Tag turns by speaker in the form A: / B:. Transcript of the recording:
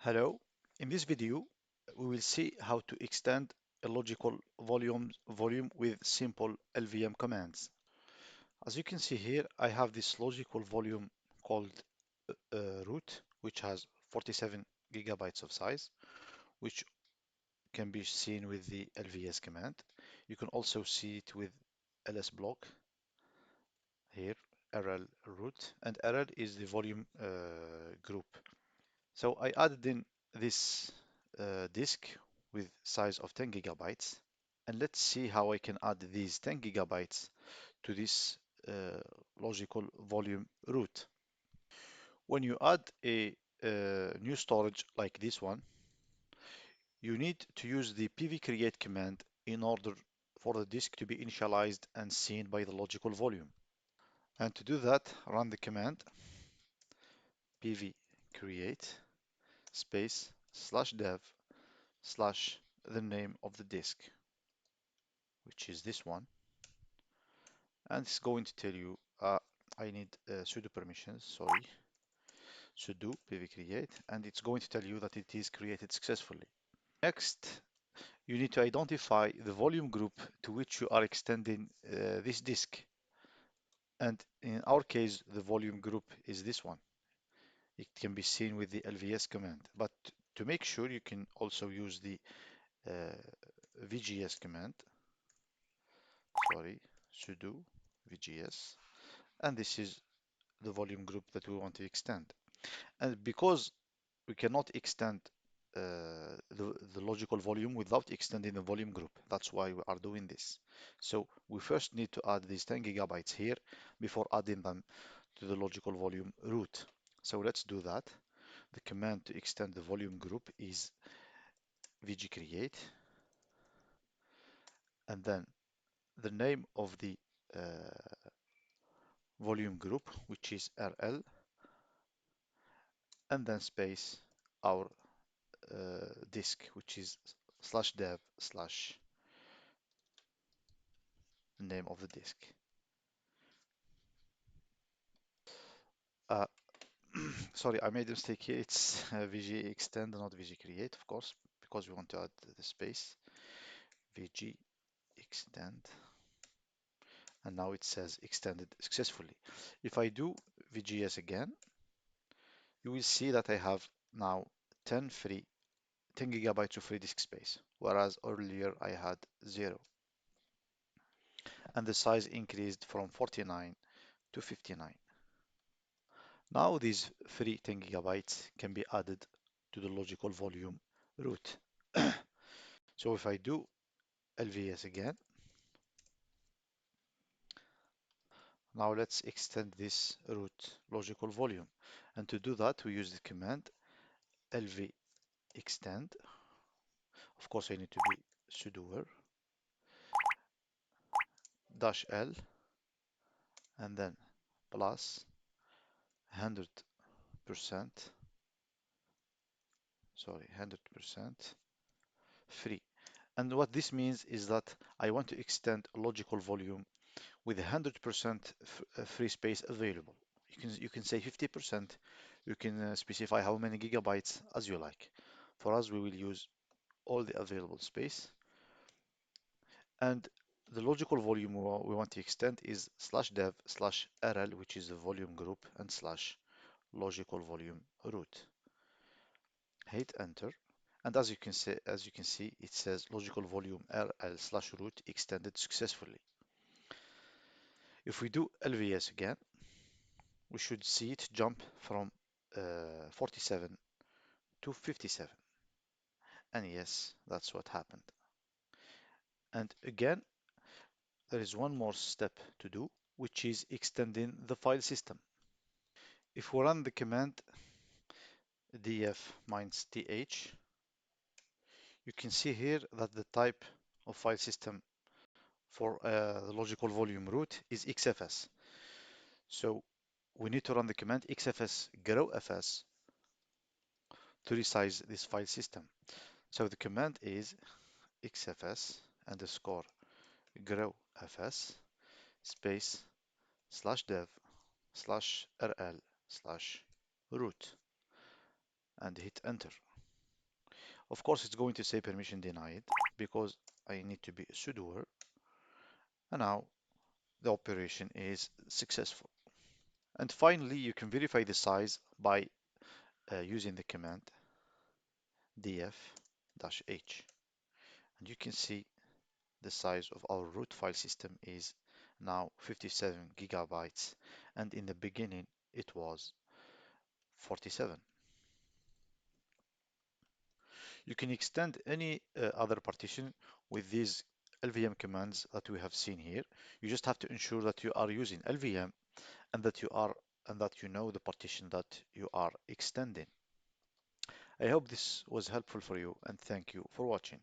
A: Hello. In this video, we will see how to extend a logical volume with simple LVM commands. As you can see here, I have this logical volume called root, which has 47 gigabytes of size, which can be seen with the lvs command. You can also see it with lsblk here, rl root, and rl is the volume group. So I added in this disk with size of 10 gigabytes, and let's see how I can add these 10 gigabytes to this uh, logical volume root. When you add a new storage like this one, you need to use the pvcreate command in order for the disk to be initialized and seen by the logical volume. And to do that, run the command pvcreate space /dev slash the name of the disk, which is this one, and it's going to tell you I need sudo permissions, sorry, sudo pvcreate, and it's going to tell you that it is created successfully. Next, you need to identify the volume group to which you are extending this disk, and in our case the volume group is this one. It can be seen with the lvs command, but to make sure you can also use the uh, vgs command, sorry, sudo vgs, and this is the volume group that we want to extend. And because we cannot extend the logical volume without extending the volume group, that's why we are doing this. So we first need to add these 10 gigabytes here before adding them to the logical volume root. So let's do that. The command to extend the volume group is vgcreate, and then the name of the uh, volume group, which is rl, and then space our disk, which is /dev slash the name of the disk. Uh, sorry, I made a mistake here. It's vgextend, not vgcreate, of course, because we want to add the space vgextend, and now it says extended successfully. If I do vgs again, you will see that I have now 10 gigabytes of free disk space, whereas earlier I had 0, and the size increased from 49 to 59. Now these free 10 gigabytes can be added to the logical volume root. So if I do LVS again, now let's extend this root logical volume. And to do that, we use the command lvextend. Of course, I need to be sudo -l and then plus 100%, sorry, 100% free. And what this means is that I want to extend a logical volume with 100% free space available. You can say 50%. You can specify how many gigabytes as you like. For us, we will use all the available space. And the logical volume we want to extend is /dev /rl, which is the volume group, and /logical volume root. Hit enter. And as you can see, it says logical volume rl/root extended successfully. If we do LVS again, we should see it jump from 47 to 57. And yes, that's what happened. And again, there is one more step to do, which is extending the file system. If we run the command df-th, you can see here that the type of file system for the logical volume root is xfs. So we need to run the command xfs grow fs to resize this file system. So the command is xfs underscore grow fs space /dev /rl/root and hit enter. Of course, it's going to say permission denied because I need to be a sudoer. And now the operation is successful. And finally, you can verify the size by using the command df-h. And you can see the size of our root file system is now 57 gigabytes. And in the beginning, it was 47. You can extend any other partition with these LVM commands that we have seen here. You just have to ensure that you are using LVM and that you know the partition that you are extending. I hope this was helpful for you and thank you for watching.